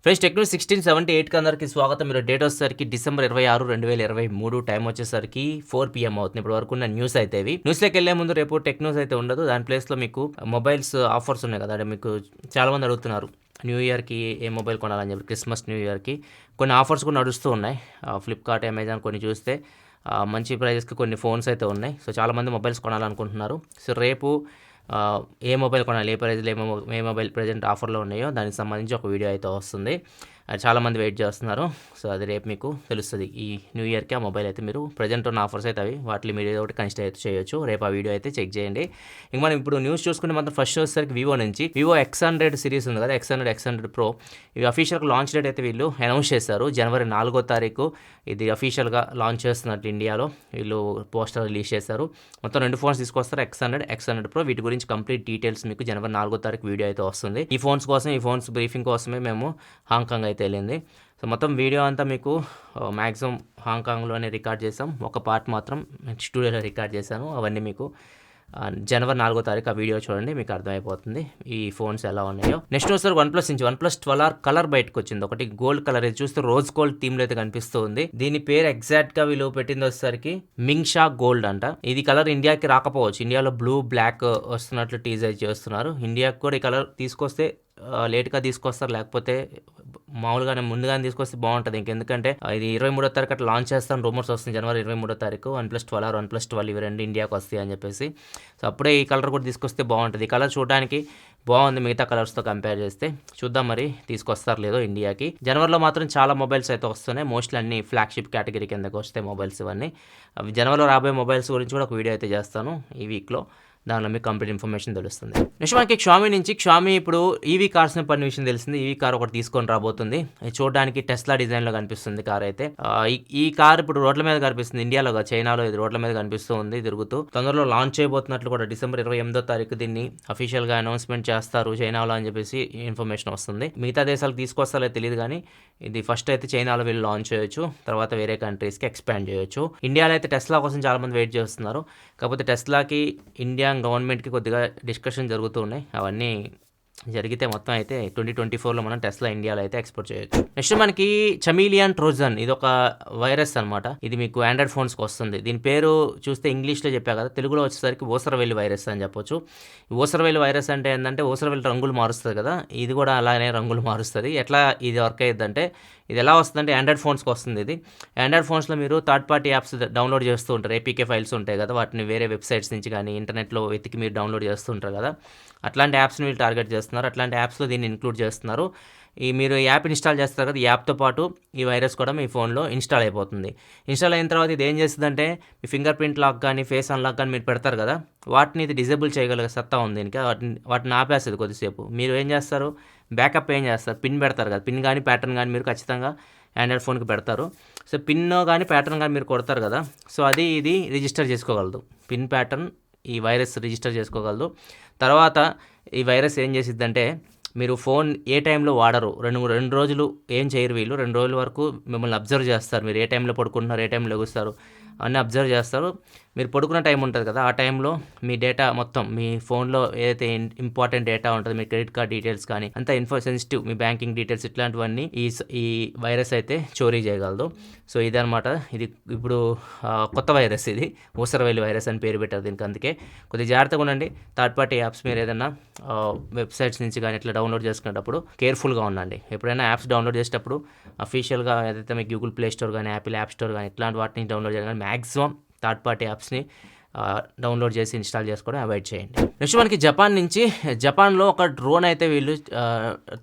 Friends techno 1678కి అందరికీ స్వాగతం. మీరు డేట్ వచ్చేసరికి డిసెంబర్ 26, 2023 టైం వచ్చేసరికి 4 PM అవుతుంది. ఇప్పుడు వరకు ఉన్న న్యూస్ అయితే ఇవి. న్యూస్లోకి వెళ్ళే ముందు రేపు టెక్ న్యూస్ అయితే ఉండదు. దాని ప్లేస్లో మీకు మొబైల్స్ ఆఫర్స్ ఉన్నాయి కదా, అంటే మీకు చాలామంది అడుగుతున్నారు న్యూ ఇయర్కి ఏ మొబైల్ కొనాలని చెప్పి. క్రిస్మస్ న్యూ ఇయర్కి కొన్ని ఆఫర్స్ కూడా నడుస్తూ ఉన్నాయి. ఫ్లిప్కార్ట్, అమెజాన్ కొన్ని చూస్తే మంచి ప్రైజెస్కి కొన్ని ఫోన్స్ అయితే ఉన్నాయి. సో చాలామంది మొబైల్స్ కొనాలనుకుంటున్నారు. సో రేపు ఏ మొబైల్ కొనాలి, ఏ ప్రైజ్లో ఏ మొబైల్ ప్రజెంట్ ఆఫర్లో ఉన్నాయో దానికి సంబంధించి ఒక వీడియో అయితే వస్తుంది. చాలామంది వెయిట్ చేస్తున్నారు. సో అది రేపు మీకు తెలుస్తుంది. ఈ న్యూ ఇయర్కి ఆ మొబైల్ అయితే మీరు ప్రజెంట్ ఉన్న ఆఫర్స్ అయితే అవి వాటిని మీరు ఏదో ఒకటి కన్సిడర్ అయితే చేయొచ్చు. రేపు ఆ వీడియో అయితే చెక్ చేయండి. ఇంక మనం ఇప్పుడు న్యూస్ చూసుకుంటే మాత్రం ఫస్ట్ వచ్చేసరికి వివో నుంచి వివో X100 సిరీస్ ఉంది కదా, X100 Pro, ఇవి అఫీషియల్గా లాంచ్ డేట్ అయితే వీళ్ళు అనౌన్స్ చేశారు. జనవరి 4వ తారీఖు ఇది అఫీషియల్గా లాంచ్ చేస్తున్నట్టు ఇండియాలో వీళ్ళు పోస్టర్ రిలీజ్ చేశారు. మొత్తం 2 ఫోన్స్ తీసుకొస్తారు, X100 Pro. వీటి గురించి కంప్లీట్ డీటెయిల్స్ మీకు జనవరి 4వ తారీఖు వీడియో అయితే వస్తుంది. ఈ ఫోన్స్ బ్రీఫింగ్ కోసమే మేము హాంకాంగ్ అయితే వెళ్ళింది. సో మొత్తం వీడియో అంతా మీకు మ్యాక్సిమం హాంకాంగ్లోనే రికార్డ్ చేసాం. ఒక పార్ట్ మాత్రం స్టూడియోలో రికార్డ్ చేశాను. అవన్నీ మీకు జనవరి 4వ తారీఖు ఆ వీడియో చూడండి, మీకు అర్థమైపోతుంది ఈ ఫోన్స్ ఎలా ఉన్నాయో. నెక్స్ట్ వచ్చేసరికి OnePlus నుంచి OnePlus 12R కలర్ బయటకు వచ్చింది. ఒకటి గోల్డ్ కలర్, ఇది చూస్తే రోజ్ గోల్డ్ థీమ్లో అయితే కనిపిస్తూ ఉంది. దీని పేరు ఎగ్జాక్ట్గా వీళ్ళు పెట్టింది వచ్చేసరికి మింగ్షా గోల్డ్ అంట. ఇది కలర్ ఇండియాకి రాకపోవచ్చు. ఇండియాలో బ్లూ బ్లాక్ వస్తున్నట్లు టీజర్ చేస్తున్నారు. ఇండియాకి కూడా ఈ కలర్ తీసుకొస్తే లేట్గా తీసుకొస్తారు, లేకపోతే మామూలుగానే ముందుగానే తీసుకొస్తే బాగుంటుంది. ఇంకెందుకంటే ఇది 23వ తారీఖు అట్లా లాంచ్ చేస్తాను రూమర్స్ వస్తుంది. జనవరి 23వ తారీఖు OnePlus 12 OnePlus 12 ఇవి రెండు ఇండియాకి వస్తాయి అని చెప్పేసి. సో అప్పుడే ఈ కలర్ కూడా తీసుకొస్తే బాగుంటుంది. ఈ కలర్ చూడడానికి బాగుంది మిగతా కలర్స్తో కంపేర్ చేస్తే. చూద్దాం మరి తీసుకొస్తారు లేదో ఇండియాకి. జనవరిలో మాత్రం చాలా మొబైల్స్ అయితే వస్తున్నాయి. మోస్ట్లీ అన్ని ఫ్లాగ్షిప్ కేటగిరీ కిందకి వస్తాయి మొబైల్స్ ఇవన్నీ. జనవరిలో రాబోయే మొబైల్స్ గురించి కూడా ఒక వీడియో అయితే చేస్తాను ఈ వీక్లో. దానిలో మీకు కంప్లీట్ ఇన్ఫర్మేషన్ తెలుస్తుంది. నెక్స్ట్ మనకి Xiaomi నుంచి ఇప్పుడు ఈవీ కార్స్ని పడిన విషయం తెలిసింది. ఈవీ కార్ ఒకటి తీసుకొని రాబోతుంది. చూడడానికి టెస్లా డిజైన్లో కనిపిస్తుంది కార్ అయితే. ఈ కార్ ఇప్పుడు రోడ్ల మీద కనిపిస్తుంది. ఇండియాలో, చైనాలో ఇది రోడ్ల మీద కనిపిస్తూ ఉంది తిరుగుతూ. తొందరలో లాంచ్ చేయబోతున్నట్లు కూడా డిసెంబర్ 28వ తారీఖు దీన్ని అఫీషియల్గా అనౌన్స్మెంట్ చేస్తారు చైనాలో అని చెప్పేసి ఇన్ఫర్మేషన్ వస్తుంది. మిగతా దేశాలకు తీసుకొస్తారో తెలియదు కానీ ఇది ఫస్ట్ అయితే చైనాలో వీళ్ళు లాంచ్ చేయొచ్చు, తర్వాత వేరే కంట్రీస్కి ఎక్స్పాండ్ చేయొచ్చు. ఇండియాలో అయితే టెస్లా కోసం చాలామంది వెయిట్ చేస్తున్నారు. కాకపోతే టెస్లాకి ఇండియా గవర్నమెంట్కి కొద్దిగా డిస్కషన్ జరుగుతూ ఉన్నాయి. అవన్నీ జరిగితే మొత్తం అయితే 2024లో మనం టెస్లా ఇండియాలో అయితే ఎక్స్పోర్ట్ చేయొచ్చు. నెక్స్ట్ మనకి చమీలియన్ ట్రోజన్, ఇది ఒక వైరస్ అనమాట. ఇది మీకు ఆండ్రాయిడ్ ఫోన్స్కి వస్తుంది. దీని పేరు చూస్తే ఇంగ్లీష్లో చెప్పా కదా, తెలుగులో వచ్చేసరికి ఊసరవెల్లి వైరస్ అని చెప్పొచ్చు. ఊసరవెల్లి వైరస్ అంటే ఏంటంటే ఊసరవెల్లి రంగులు మారుస్తుంది కదా, ఇది కూడా అలానే రంగులు మారుస్తుంది. ఎట్లా ఇది వర్క్ అయ్యిద్దంటే, ఇది ఎలా వస్తుందంటే ఆండ్రాయిడ్ ఫోన్స్కి వస్తుంది. ఇది ఆండ్రాయిడ్ ఫోన్స్లో మీరు థర్డ్ పార్టీ యాప్స్ డౌన్లోడ్ చేస్తూ ఉంటారు. ఏపీకే ఫైల్స్ ఉంటాయి కదా, వాటిని వేరే వెబ్సైట్స్ నుంచి కానీ ఇంటర్నెట్లో వెతికి మీరు డౌన్లోడ్ చేస్తుంటారు కదా, అట్లాంటి యాప్స్ని వీళ్ళు టార్గెట్ చేస్తున్నారు. అట్లాంటి యాప్స్లో దీన్ని ఇంక్లూడ్ చేస్తున్నారు. మీరు యాప్ ఇన్స్టాల్ చేస్తారు కదా, ఈ యాప్తో పాటు ఈ వైరస్ కూడా మీ ఫోన్లో ఇన్స్టాల్ అయిపోతుంది. ఇన్స్టాల్ అయిన తర్వాత ఇది ఏం చేస్తుందంటే, మీ ఫింగర్ ప్రింట్ లాక్ కానీ ఫేస్ అన్లాక్ కానీ మీరు పెడతారు కదా, వాటిని ఇది డిజేబుల్ చేయగలిగే సత్తా ఉంది దీనికి. వాటిని ఆపేస్తుంది కొద్దిసేపు. మీరు ఏం చేస్తారు, బ్యాకప్ ఏం చేస్తారు, పిన్ పెడతారు కదా, పిన్ కానీ ప్యాటర్న్ కానీ మీరు ఖచ్చితంగా ఆండ్రాయిడ్ ఫోన్కి పెడతారు. సో పిన్ కానీ ప్యాటర్న్ కానీ మీరు కొడతారు కదా, సో ఇది రిజిస్టర్ చేసుకోగలదు. పిన్ ప్యాటర్న్ ఈ వైరస్ రిజిస్టర్ చేసుకోగలదు. తర్వాత ఈ వైరస్ ఏం చేసిద్దంటే, మీరు ఫోన్ ఏ టైంలో వాడరు, రెండు రోజులు ఏం చేయరు వీళ్ళు. 2 రోజుల వరకు మిమ్మల్ని అబ్జర్వ్ చేస్తారు. మీరు ఏ టైంలో పడుకుంటున్నారు, ఏ టైంలో లెగుస్తారు అన్నీ అబ్జర్వ్ చేస్తారు. మీరు పడుకున్న టైం ఉంటుంది కదా, ఆ టైంలో మీ డేటా మొత్తం మీ ఫోన్లో ఏదైతే ఇంపార్టెంట్ డేటా ఉంటుందో, మీ క్రెడిట్ కార్డ్ డీటెయిల్స్ కానీ అంతా సెన్సిటివ్, మీ బ్యాంకింగ్ డీటెయిల్స్ ఇట్లాంటివన్నీ ఈ వైరస్ అయితే చోరీ చేయగలదు. సో ఇదనమాట. ఇది ఇప్పుడు కొత్త వైరస్, ఇది ఊసరవెల్లి వైరస్ అని పేరు పెట్టారు దీనికి. అందుకే కొద్దిగా జాగ్రత్తగా ఉండండి. థర్డ్ పార్టీ యాప్స్ మీరు ఏదైనా వెబ్సైట్స్ నుంచి కానీ ఇట్లా డౌన్లోడ్ చేసుకునేటప్పుడు కేర్ఫుల్గా ఉండండి. ఎప్పుడైనా యాప్స్ డౌన్లోడ్ చేసేటప్పుడు అఫీషియల్గా ఏదైతే మీకు గూగుల్ ప్లే స్టోర్ కానీ యాపిల్ యాప్ స్టోర్ కానీ ఇట్లాంటి వాటిని డౌన్లోడ్ చేయాలి. మ్యాక్సిమం థర్డ్ పార్టీ యాప్స్ని డౌన్లోడ్ చేసి ఇన్స్టాల్ చేసుకోవడం అవాయిడ్ చేయండి. నెక్స్ట్ మనకి జపాన్లో ఒక డ్రోన్ అయితే వీళ్ళు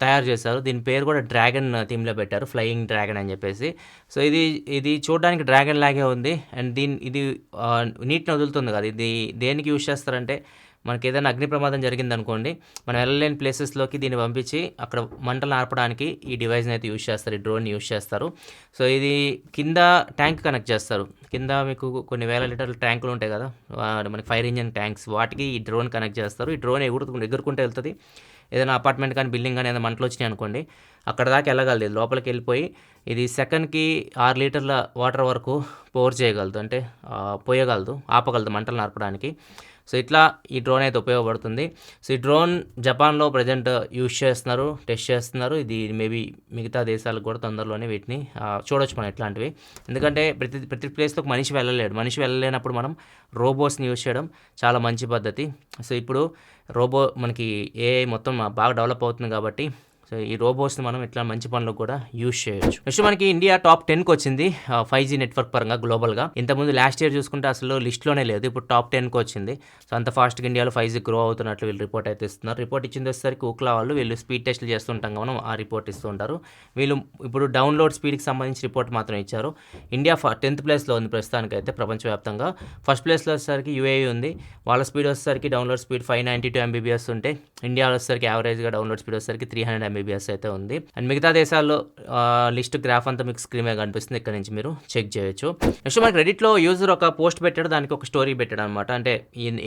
తయారు చేశారు. దీని పేరు కూడా డ్రాగన్ థీమ్లో పెట్టారు, ఫ్లయింగ్ డ్రాగన్ అని చెప్పేసి. సో ఇది చూడడానికి డ్రాగన్ లాగే ఉంది. అండ్ ఇది నీటిని వదులుతుంది కదా, ఇది దేనికి యూజ్ చేస్తారంటే, మనకి ఏదైనా అగ్ని ప్రమాదం జరిగిందనుకోండి, మనం వెళ్ళలేని ప్లేసెస్లోకి దీన్ని పంపించి అక్కడ మంటలు ఆర్పడానికి ఈ డివైస్ని అయితే యూజ్ చేస్తారు, ఈ డ్రోన్ని యూజ్ చేస్తారు. సో ఇది కింద ట్యాంక్ కనెక్ట్ చేస్తారు. కింద మీకు కొన్ని వేల లీటర్ల ట్యాంకులు ఉంటాయి కదా, మనకి ఫైర్ ఇంజన్ ట్యాంక్స్, వాటికి ఈ డ్రోన్ కనెక్ట్ చేస్తారు. ఈ డ్రోన్ ఎగురుకుంటూ వెళ్తుంది. ఏదైనా అపార్ట్మెంట్ కానీ బిల్డింగ్ కానీ ఏదైనా మంటలు వచ్చినాయి అనుకోండి, అక్కడ దాకా వెళ్ళగలదు. లోపలికి వెళ్ళిపోయి ఇది సెకండ్కి 6 లీటర్ల వాటర్ వరకు పోర్ చేయగలదు, అంటే పోయగలదు, ఆపగలదు మంటలు నడపడానికి. సో ఇట్లా ఈ డ్రోన్ అయితే ఉపయోగపడుతుంది. సో ఈ డ్రోన్ జపాన్లో ప్రజెంట్ యూజ్ చేస్తున్నారు, టెస్ట్ చేస్తున్నారు. ఇది మేబీ మిగతా దేశాలకు కూడా తొందరలోనే వీటిని చూడొచ్చు మనం ఇట్లాంటివి. ఎందుకంటే ప్రతి ప్లేస్లోకి మనిషి వెళ్ళలేడు. మనిషి వెళ్ళలేనప్పుడు మనం రోబోట్స్ని యూజ్ చేయడం చాలా మంచి పద్ధతి. సో ఇప్పుడు మనకి ఏఐ మొత్తం బాగా డెవలప్ అవుతుంది కాబట్టి సో ఈ రోబోట్స్ని మనం ఇట్లా మంచి పనులకు కూడా యూజ్ చేయొచ్చు. నెక్స్ట్ మనకి ఇండియా టాప్ 10కి వచ్చింది 5G నెట్వర్క్ పరంగా గ్లోబల్గా. ఇంతకుముందు లాస్ట్ ఇయర్ చూసుకుంటే అసలు లిస్ట్లోనే లేదు, ఇప్పుడు టాప్ 10కి వచ్చింది. సో అంత ఫాస్ట్గా ఇండియాలో 5G గ్రో అవుతున్నట్లు వీళ్ళు రిపోర్ట్ అయితే ఇస్తున్నారు. రిపోర్ట్ ఇచ్చింది వచ్చేసరికి ఊక్లా వాళ్ళు వీళ్ళు స్పీడ్ టెస్ట్లు చేస్తుంటాం మనం ఆ రిపోర్ట్ ఇస్తూ ఉంటారు. వీళ్ళు ఇప్పుడు డౌన్లోడ్ స్పీడ్కి సంబంధించి రిపోర్ట్ మాత్రం ఇచ్చారు. ఇండియా 10th ప్లేస్లో ఉంది ప్రస్తుతానికైతే ప్రపంచవ్యాప్తంగా. ఫస్ట్ ప్లేస్లో వచ్చేసరికి UAE ఉంది. వాళ్ళ స్పీడ్ వచ్చేసరికి డౌన్లోడ్ స్పీడ్ 592 MBPS ఉంటే ఇండియాలో వచ్చేసరికి యావరేజ్గా డౌన్లోడ్ స్పీడ్ వచ్చేసరికి 300 MBPS అయితే ఉంది. అండ్ మిగతా దేశాల్లో లిస్ట్ గ్రాఫ్ అంతా మీకు స్క్రీన్ మీద కనిపిస్తుంది, ఇక్కడ నుంచి మీరు చెక్ చేయొచ్చు. నెక్స్ట్ మనకి రెడిట్లో యూజర్ ఒక పోస్ట్ పెట్టాడు, దానికి ఒక స్టోరీ పెట్టాడు అనమాట. అంటే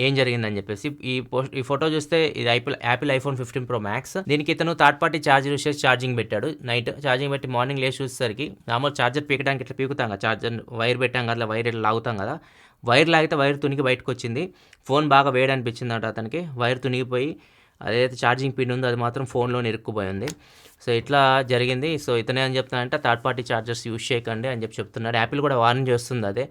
ఏం జరిగిందని చెప్పేసి ఈ ఫోటో చూస్తే ఇది యాపిల్ iPhone 15 Pro Max. దీనికి ఇతను థర్డ్ పార్టీ ఛార్జర్ యూస్ చేసి ఛార్జింగ్ పెట్టాడు. నైట్ ఛార్జింగ్ పెట్టి మార్నింగ్ లేచి చూసేసరికి నార్మల్ ఛార్జర్ పీకడానికి ఇట్లా పీకుతాం కదా, ఛార్జర్ వైర్ పెట్టాం కదా, వైర్ ఇట్లా లాగుతాం కదా, వైర్ లాగితే వైర్ తునిగి బయటకు వచ్చింది. ఫోన్ బాగా వేడి అనిపించింది అంట అతనికి. వైర్ తునిగిపోయి అదైతే ఛార్జింగ్ పిన్ ఉందో అది మాత్రం ఫోన్లో ఇరుక్కుపోయింది. సో ఇట్లా జరిగింది. సో ఇతనే అని చెప్తున్నాడంటే థర్డ్ పార్టీ ఛార్జర్స్ యూజ్ చేయకండి అని చెప్తున్నాడు. యాపిల్ కూడా వార్నింగ్ చేస్తుంది అదే,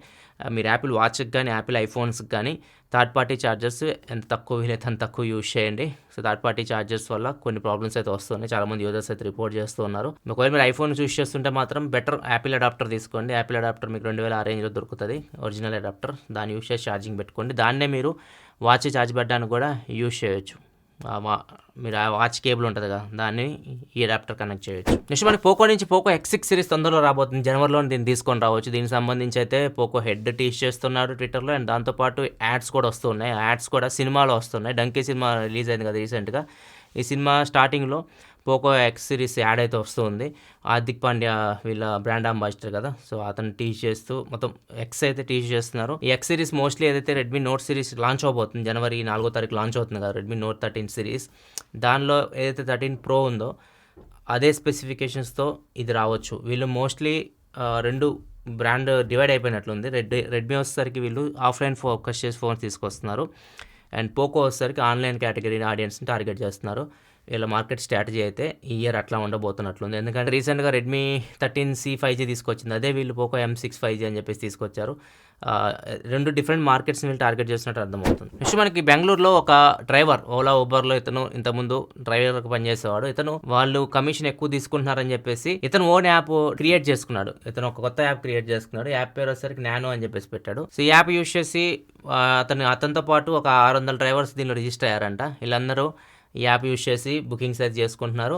మీరు యాపిల్ వాచ్కి కానీ యాపిల్ ఐఫోన్స్కి కానీ థర్డ్ పార్టీ ఛార్జర్స్ ఎంత తక్కువ వీలైతే అంత తక్కువ యూజ్ చేయండి. సో థర్డ్ పార్టీ ఛార్జర్స్ వల్ల కొన్ని ప్రాబ్లమ్స్ అయితే వస్తున్నాయి, చాలామంది యూజర్స్ అయితే రిపోర్ట్ చేస్తున్నారు. ఒకవేళ మీరు ఐఫోన్ యూజ్ చేస్తుంటే మాత్రం బెటర్ యాపిల్ అడాప్టర్ తీసుకోండి. యాపిల్ అడాప్టర్ మీకు 2000 ఆ రేంజ్లో దొరుకుతుంది, ఒరిజినల్ అడాప్టర్. దాన్ని యూజ్ చేసి ఛార్జింగ్ పెట్టుకోండి. దాన్నే మీరు వాచ్ ఛార్జ్ పెట్టడానికి కూడా యూజ్ చేయొచ్చు. మీరు ఆ వాచ్ కేబుల్ ఉంటుంది కదా, దాన్ని ఈ అడాప్టర్ కనెక్ట్ చేయొచ్చు. నెక్స్ట్ మనకి పోకో నుంచి పోకో X6 సిరీస్ తొందరలో రాబోతుంది, జనవరిలో దీన్ని తీసుకొని రావచ్చు. దీనికి సంబంధించి అయితే పోకో హెడ్ టీచ్ చేస్తున్నాడు ట్విట్టర్లో. అండ్ దాంతోపాటు యాడ్స్ కూడా వస్తున్నాయి. యాడ్స్ కూడా సినిమాలో వస్తున్నాయి. డంకీ సినిమా రిలీజ్ అయింది కదా రీసెంట్గా. ఈ సినిమా స్టార్టింగ్లో పోకో X సిరీస్ యాడ్ అయితే వస్తుంది. హార్దిక్ పాండ్యా వీళ్ళ బ్రాండ్ అంబాసిడర్ కదా, సో అతను టీచ్ చేస్తూ మొత్తం X అయితే టీచ్ చేస్తున్నారు. ఈ X సిరీస్ మోస్ట్లీ ఏదైతే రెడ్మీ నోట్ సిరీస్ లాంచ్ అవబోతుంది, జనవరి 4వ తారీఖు లాంచ్ అవుతుంది కదా రెడ్మీ నోట్ 13 సిరీస్. దానిలో ఏదైతే 13 Pro ఉందో అదే స్పెసిఫికేషన్స్తో ఇది రావచ్చు. వీళ్ళు మోస్ట్లీ రెండు బ్రాండ్ డివైడ్ అయిపోయినట్లుంది. రెడ్మీ వచ్చేసరికి వీళ్ళు ఆఫ్లైన్ ఫోకస్ చేసి ఫోన్స్ తీసుకొస్తున్నారు. అండ్ పోకో వచ్చేసరికి ఆన్లైన్ కేటగిరీ ఆడియన్స్ని టార్గెట్ చేస్తున్నారు. వీళ్ళ మార్కెట్ స్ట్రాటజీ అయితే ఈ ఇయర్ అట్లా ఉండబోతున్నట్లుంది. ఎందుకంటే రీసెంట్గా రెడ్మీ 13C 5G తీసుకొచ్చింది, అదే వీళ్ళు పోకో M6 5G అని చెప్పేసి తీసుకొచ్చారు. రెండు డిఫరెంట్ మార్కెట్స్ని వీళ్ళు టార్గెట్ చేస్తున్నట్టు అర్థమవుతుంది. నెక్స్ట్ మనకి బెంగళూరులో ఒక డ్రైవర్, ఓలా ఊబర్లో ఇతను ఇంతకుముందు డ్రైవర్గా పనిచేసేవాడు. ఇతను వాళ్ళు కమిషన్ ఎక్కువ తీసుకుంటున్నారని చెప్పేసి ఇతను ఓన్ యాప్ క్రియేట్ చేసుకున్నాడు. ఇతను ఒక కొత్త యాప్ క్రియేట్ చేసుకున్నాడు. యాప్ పేరు వచ్చేసరికి నానో అని చెప్పేసి పెట్టాడు. సో ఈ యాప్ యూజ్ చేసి అతనితో పాటు ఒక 600 డ్రైవర్స్ దీనిలో రిజిస్టర్ అయ్యారంట. వీళ్ళందరూ ఈ యాప్ యూజ్ చేసి బుకింగ్స్ అయితే చేసుకుంటున్నారు.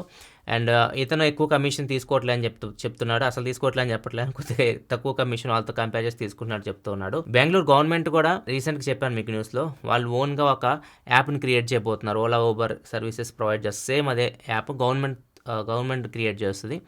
అండ్ ఇతను ఎక్కువ కమిషన్ తీసుకోవట్లే అని చెప్తున్నాడు. అసలు తీసుకోవట్లే అని చెప్పట్లేదు, కొద్దిగా తక్కువ కమిషన్ వాళ్ళతో కంపేర్ చేసి తీసుకుంటున్నాడు చెప్తున్నాడు. బెంగళూరు గవర్నమెంట్ కూడా రీసెంట్గా చెప్పాను మీకు న్యూస్లో, వాళ్ళు ఓన్గా ఒక యాప్ని క్రియేట్ చేయబోతున్నారు. ఓలా ఊబర్ సర్వీసెస్ ప్రొవైడ్ చేస్తారు, సేమ్ అదే యాప్ గవర్నమెంట్ క్రియేట్ చేస్తుంది.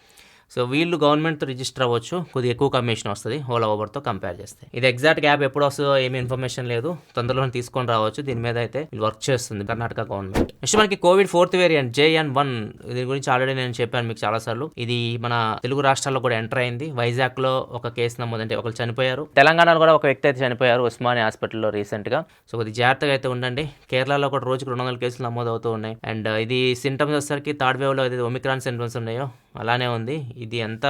సో వీళ్ళు గవర్నమెంట్తో రిజిస్టర్ అవ్వచ్చు, కొద్దిగా ఎక్కువ కమిషన్ వస్తుంది ఓలా ఊబర్తో కంపేర్ చేస్తే. ఇది ఎగ్జాక్ట్ యాప్ ఎప్పుడు వస్తుందో ఏమీ ఇన్ఫర్మేషన్ లేదు, తొందరలోనే తీసుకొని రావచ్చు. దీని మీద అయితే వీళ్ళు వర్క్ చేస్తుంది కర్ణాటక గవర్నమెంట్. నెక్స్ట్ మనకి కోవిడ్ 4th వేరియంట్ JN.1, దీని గురించి ఆల్రెడీ నేను చెప్పాను మీకు చాలాసార్లు. ఇది మన తెలుగు రాష్ట్రాల్లో కూడా ఎంటర్ అయింది. వైజాగ్లో ఒక కేసు నమోదంటే ఒకరు చనిపోయారు. తెలంగాణలో కూడా ఒక వ్యక్తి అయితే చనిపోయారు ఉస్మానియా హాస్పిటల్లో రీసెంట్గా. సో కొద్దిగా జాగ్రత్తగా అయితే ఉండండి. కేరళలో కూడా రోజుకు 200 కేసులు నమోదవుతూ ఉన్నాయి. అండ్ ఇది సింటమ్స్ వచ్చేసరికి థర్డ్ వేవ్లో ఏదైతే ఒమిక్రాన్ సింటమ్స్ ఉన్నాయో అలానే ఉంది. ఇది ఎంత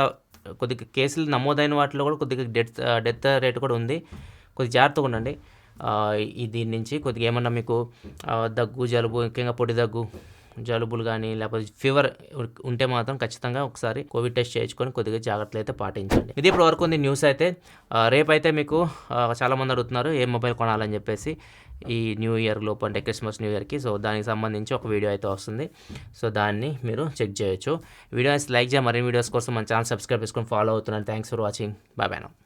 కొద్దిగా కేసులు నమోదైన వాటిలో కూడా కొద్దిగా డెత్ రేట్ కూడా ఉంది. కొద్దిగా జాగ్రత్తగా ఉండండి. దీని నుంచి కొద్దిగా ఏమన్నా మీకు దగ్గు, జలుబు, ముఖ్యంగా పొడి దగ్గు, జలుబులు కానీ లేకపోతే ఫీవర్ ఉంటే మాత్రం ఖచ్చితంగా ఒకసారి కోవిడ్ టెస్ట్ చేయించుకొని కొద్దిగా జాగ్రత్తలు అయితే పాటించండి. ఇది ఇప్పుడు వరకు ఉంది న్యూస్ అయితే. రేపైతే మీకు చాలామంది అడుగుతున్నారు ఏ మొబైల్ కొనాలని చెప్పేసి ఈ న్యూ ఇయర్ లోపు, అంటే క్రిస్మస్ న్యూ ఇయర్కి. సో దానికి సంబంధించి ఒక వీడియో అయితే వస్తుంది. సో దాన్ని మీరు చెక్ చేయొచ్చు. వీడియో లైక్ చేయ, మరిన్ని వీడియోస్ కోసం మన ఛానల్ సబ్స్క్రైబ్ చేసుకొని ఫాలో అవుతున్నాను. Thanks for watching. Bye bye now.